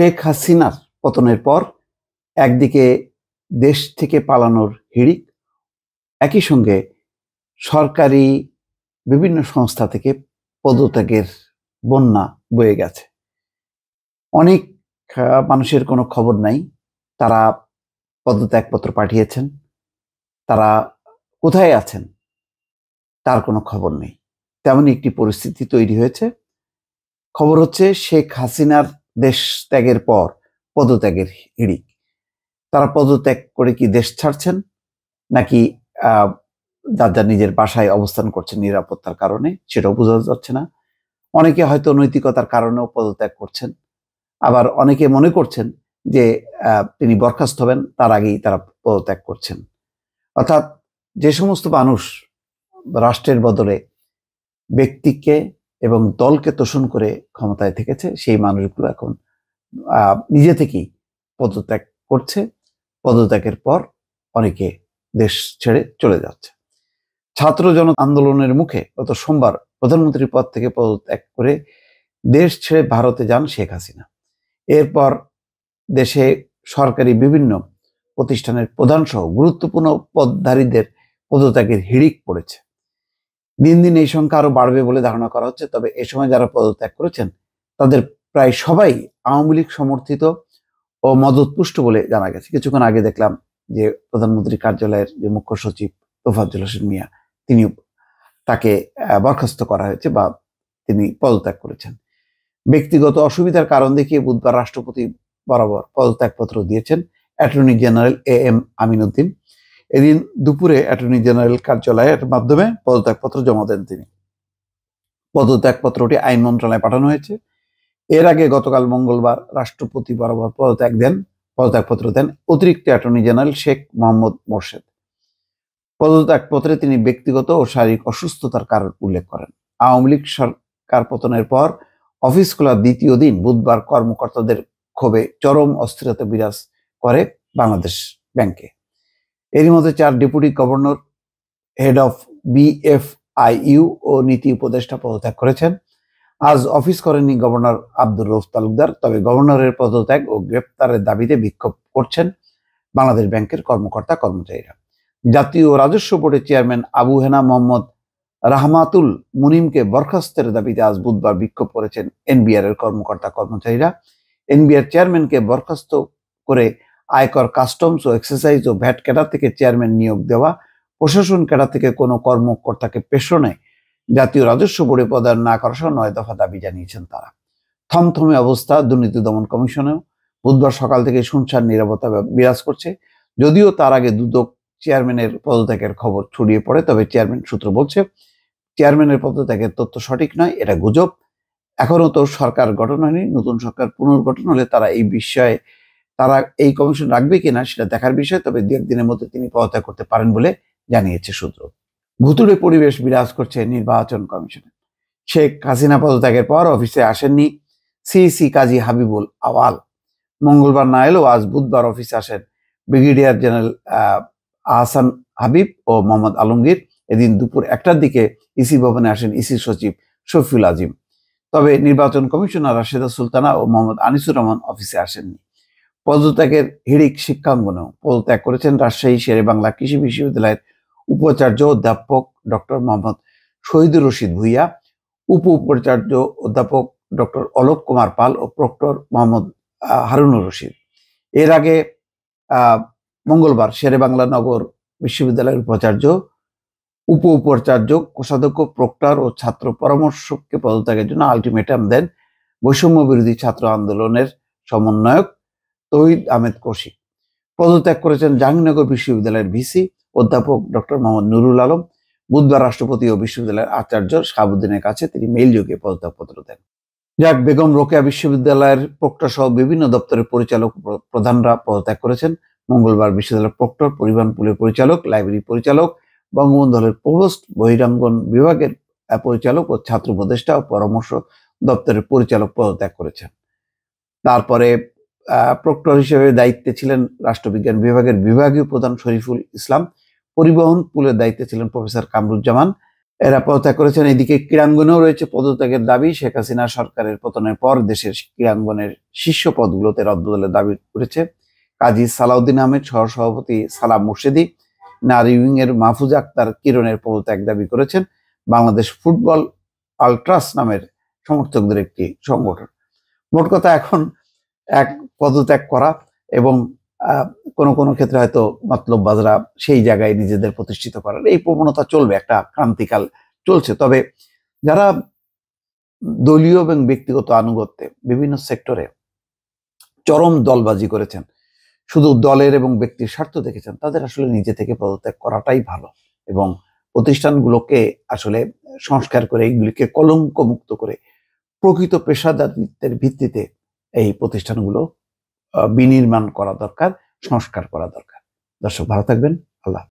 শেখ হাসিনার পতনের পর একদিকে দেশ থেকে পালানোর হিড়িক, একই সঙ্গে সরকারি বিভিন্ন সংস্থা থেকে পদত্যাগের বন্যা বয়ে গেছে। অনেক মানুষের কোনো খবর নাই, তারা পদত্যাগপত্র পাঠিয়েছেন, তারা কোথায় আছেন তার কোনো খবর নেই। তেমনই একটি পরিস্থিতি তৈরি হয়েছে। খবর হচ্ছে শেখ হাসিনার দেশ ত্যাগের পর পদত্যাগের হিড়িক। তারা পদত্যাগ করে কি দেশ ছাড়ছেন, নাকি যার যার নিজের বাসায় অবস্থান করছেন নিরাপত্তার কারণে, সেটাও বোঝা যাচ্ছে না। অনেকে হয়তো নৈতিকতার কারণেও পদত্যাগ করছেন, আবার অনেকে মনে করছেন যে তিনি বরখাস্ত হবেন তার আগেই তারা পদত্যাগ করছেন। অর্থাৎ যে সমস্ত মানুষ রাষ্ট্রের বদলে ব্যক্তিকে এবং দলকে তোষণ করে ক্ষমতায় থেকেছে, সেই মানুষগুলো এখন নিজে থেকেই পদত্যাগ করছে। পদত্যাগের পর অনেকে দেশ ছেড়ে চলে যাচ্ছে। ছাত্র জন আন্দোলনের মুখে গত সোমবার প্রধানমন্ত্রীর পদ থেকে পদত্যাগ করে দেশ ছেড়ে ভারতে যান শেখ হাসিনা। এরপর দেশে সরকারি বিভিন্ন প্রতিষ্ঠানের প্রধান সহ গুরুত্বপূর্ণ পদধারীদের পদত্যাগের হিড়িক পড়েছে। দিন দিন এই সংখ্যা আরো বাড়বে বলে ধারণা করা হচ্ছে। তবে এ সময় যারা পদত্যাগ করেছেন তাদের প্রায় সবাই আওয়ামী লীগ সমর্থিত ও মদতপুষ্ট বলে জানা গেছে। কিছুক্ষণ আগে দেখলাম যে প্রধানমন্ত্রী কার্যালয়ের যে মুখ্য সচিব তোফাজ্জল হোসেন মিয়া, তিনি তাকে বরখাস্ত করা হয়েছে বা তিনি পদত্যাগ করেছেন। ব্যক্তিগত অসুবিধার কারণ দেখিয়ে বুধবার রাষ্ট্রপতি বরাবর পদত্যাগপত্র দিয়েছেন attorney general M Amin Uddin. এদিন দুপুরে অ্যাটর্নি জেনারেল কার্যালয়ের মাধ্যমে পদত্যাগপত্র জমা দেন তিনি। পদত্যাগপত্রটি আইন মন্ত্রণালয়ে পাঠানো হয়েছে। এর আগে গতকাল মঙ্গলবার রাষ্ট্রপতি বরাবর পদত্যাগপত্র দেন অতিরিক্ত অ্যাটর্নি জেনারেল শেখ মোহাম্মদ মোর্শেদ। পদত্যাগপত্রে তিনি ব্যক্তিগত ও শারীরিক অসুস্থতার কারণ উল্লেখ করেন। আওয়ামী লীগ সরকার পতনের পর অফিস খোলার দ্বিতীয় দিন বুধবার কর্মকর্তাদের ক্ষোভে চরম অস্থিরতা বিরাজ করে বাংলাদেশ ব্যাংকে। এরই মধ্যে 4 deputy governor, head of BFIU ও নীতি উপদেষ্টা পদত্যাগ করেছেন। আজ অফিস করেননি গভর্নর আব্দুর রউফ তালুকদার। তবে গভর্নরের পদত্যাগ ও গ্রেপ্তারের দাবিতে বিক্ষোভ করছেন বাংলাদেশ ব্যাংকের কর্মকর্তা কর্মচারীরা। জাতীয় রাজস্ব বোর্ডের চেয়ারম্যান আবু হেনা মোহাম্মদ রাহমাতুল মুনিমকে বরখাস্তের দাবিতে আজ বুধবার বিক্ষোভ করেছেন এনবিআর এর কর্মকর্তা কর্মচারীরা। এনবিআর চেয়ারম্যানকে বরখাস্ত করে আয়কর, কাস্টমস ও এক্সাইজ ও ভ্যাট ক্যাডার থেকে চেয়ারম্যান নিয়োগ দেওয়া, প্রশাসন ক্যাডার থেকে কোনো কর্মকর্তাকে পেশনে জাতীয় রাজস্ব বোর্ডে পদায়ন না করা সহ 9 দফা দাবি জানিয়েছেন তারা। থমথমে অবস্থা দুর্নীতি দমন কমিশনেও। বুধবার সকাল থেকে শুনশান নীরবতা বিরাজ করছে। যদিও তার আগে দুদক চেয়ারম্যানের পদত্যাগের খবর ছড়িয়ে পড়ে, তবে চেয়ারম্যান সূত্র বলছে চেয়ারম্যানের পদত্যাগের তথ্য সঠিক নয়, এটা গুজব। এখনো তো সরকার গঠন হয়নি। নতুন সরকার পুনর্গঠন হলে তারা এই বিষয়ে এই কমিশন রাখবে কিনা সেটা দেখার বিষয়। তবে 2-1 দিনের মধ্যে তিনি পদত্যাগ করতে পারেন বলে জানিয়েছে সূত্র। ভুতুড়ে পরিবেশ বিরাজ করছে নির্বাচন কমিশনে। শেখ হাসিনা পদত্যাগের পর অফিসে আসেননি সিইসি কাজী হাবিবুল আওয়াল। মঙ্গলবার না এলেও আজ বুধবার অফিসে আসেন ব্রিগেডিয়ার জেনারেল আহসান হাবিব ও মোহাম্মদ আলমগীর। এদিন দুপুর 1টার দিকে ইসি ভবনে আসেন ইসি সচিব শফিউল আজিম। তবে নির্বাচন কমিশনার রাশেদা সুলতানা ও মোহাম্মদ আনিসুর রহমান অফিসে আসেননি। পদত্যাগের হিড়িক শিক্ষাঙ্গনেও পদত্যাগ করেছেন রাজশাহী শেরে বাংলা কৃষি বিশ্ববিদ্যালয়ের উপাচার্য অধ্যাপক ডক্টর মোহাম্মদ শহীদুর রশিদ ভুইয়া, উপাচার্য অধ্যাপক ডক্টর অলোক কুমার পাল ও প্রক্টর মোহাম্মদ হারুনুর রশিদ। এর আগে মঙ্গলবার শেরে বাংলা নগর বিশ্ববিদ্যালয়ের উপাচার্য, উপাচার্য, কোষাধ্যক্ষ, প্রক্টর ও ছাত্র পরামর্শককে পদত্যাগের জন্য আলটিমেটাম দেন বৈষম্য বিরোধী ছাত্র আন্দোলনের সমন্বয়ক তৌহিদ আহমেদ কৌশিক। পদত্যাগ করেছেন জাহাঙ্গীরনগর বিশ্ববিদ্যালয়ের ভিসি অধ্যাপক ডক্টর মোহাম্মদ নুরুল আলম। বুধবার রাষ্ট্রপতি ও বিশ্ববিদ্যালয়ের আচার্য শাহাবুদ্দিনের কাছে তিনি মেইল যোগে পদত্যাগপত্র দেন। বেগম রোকেয়া বিশ্ববিদ্যালয়ের প্রক্টর সহ বিভিন্ন দপ্তরের পরিচালক প্রধানরা পদত্যাগ করেছেন। মঙ্গলবার বিশ্ববিদ্যালয়ের প্রক্টর, পরিবহন পুলের পরিচালক, লাইব্রেরি পরিচালক, বঙ্গবন্ধু হলের প্রভোস্ট, বহিরাঙ্গন বিভাগের পরিচালক ও ছাত্র উপদেষ্টা ও পরামর্শ দপ্তরের পরিচালক পদত্যাগ করেছেন। তারপরে প্রক্টর হিসেবে দায়িত্বে ছিলেন রাষ্ট্রবিজ্ঞান বিভাগের বিভাগীয় প্রধান শরীফুল ইসলাম। পরিবহন পুলের দায়িত্বে ছিলেন প্রফেসর কামরুজ্জামান। এরা পদত্যাগ করেছেন। এদিকে ক্রীড়াঙ্গনেও রয়েছে পদত্যাগের দাবি। শেখ হাসিনা সরকারের পতনের পর দেশের ক্রীড়াঙ্গনের শীর্ষ পদগুলোতে রদবদলের দাবি করেছে কাজী সালাউদ্দিন আহমেদ, সহসভাপতি সালাম মুর্শেদি, নারী উইং এর মাহফুজা আক্তার কিরণের পদত্যাগ দাবি করেছেন বাংলাদেশ ফুটবল আলট্রাস নামের সমর্থকদের একটি সংগঠন। মোট কথা এখন এক পদত্যাগ করা এবং কোনো কোনো ক্ষেত্রে হয়তো মতলব বাজরা সেই জায়গায় নিজেদের প্রতিষ্ঠিত করার এই প্রবণতা চলবে, একটা ক্রান্তিকাল চলছে। তবে যারা দলীয় এবং ব্যক্তিগত আনুগত্যে বিভিন্ন সেক্টরে চরম দলবাজি করেছেন, শুধু দলের এবং ব্যক্তির স্বার্থ দেখেছেন, তাদের আসলে নিজে থেকে পদত্যাগ করাটাই ভালো এবং প্রতিষ্ঠানগুলোকে আসলে সংস্কার করে এগুলিকে কলঙ্ক মুক্ত করে প্রকৃত পেশাদারিত্বের ভিত্তিতে এই প্রতিষ্ঠানগুলো বিনির্মাণ করা দরকার, সংস্কার করা দরকার। দর্শক ভালো থাকবেন। আল্লাহ।